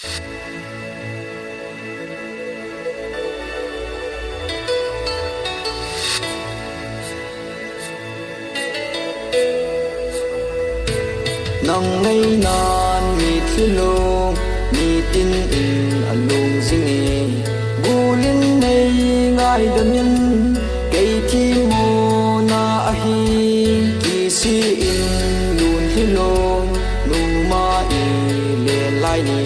nang ngay nan mi thilo mi tin in alung zingi gulin nei ngai damin kei thi mo na ahi ki si in lun thilo nu ma i le lai ni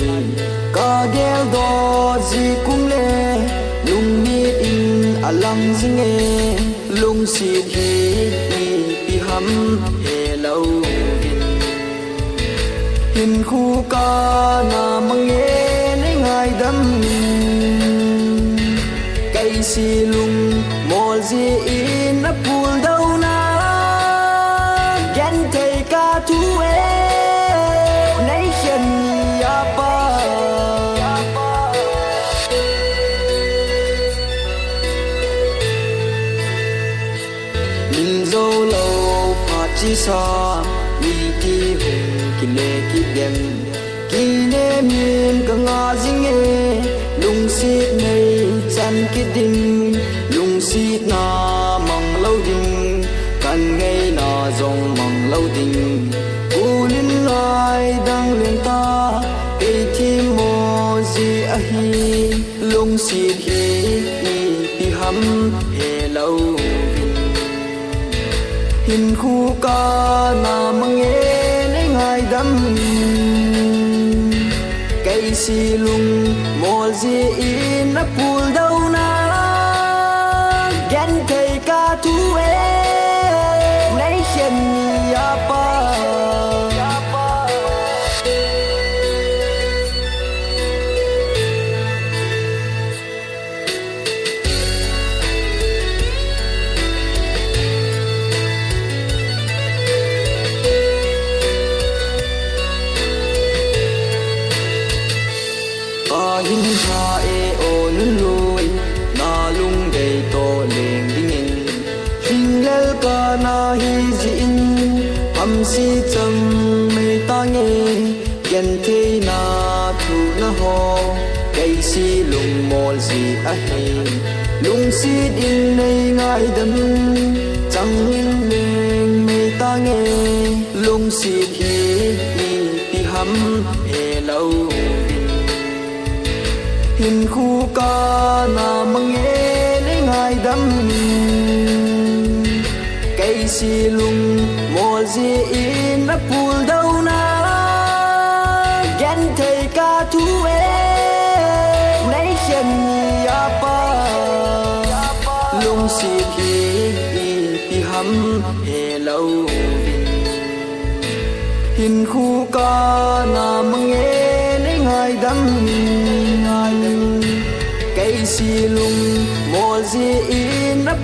ka gel do ji kum le lung mi in alang zinge lung si hi pi ham he lo hin khu ca na mang nghe lấy ngài đâm cây xì lung mò gì in ấp buồn đâu na ghen thầy ca thu lấy chân apa mình dâu lâu phát chi sa mi ki hùng ki le ki dem ki ne min ka nga zinge lung sit nei chan ki ding lung sit na mang lo ding kan ngei na zong mang lo ding ulin lai dang leng ta e thi mo zi a hi lung sit hi pi ham he lo hin khu ca na mang nghe ngài đâm cây xì lung mò gì in ấp buồn đâu na ghen thầy ca thu lấy chân apa hin ha e o nun lui na lung dei to leng ding in hing lel ka na hi ji in ham si chang me ta nge gen the na thu na ho kai si lung mol ji a he lung si in nei ngai dam chang in leng me ta nge lung si hi pi ham he lo hin khu ca na mang nghe lấy ngài đâm cây xì lung mò gì in ấp buồn đâu na ghen thầy ca thu lấy chân apa lung xì pi ham he lo hin khu ca na mang nghe lấy ngài đâm cây xì lung mò gì in ấp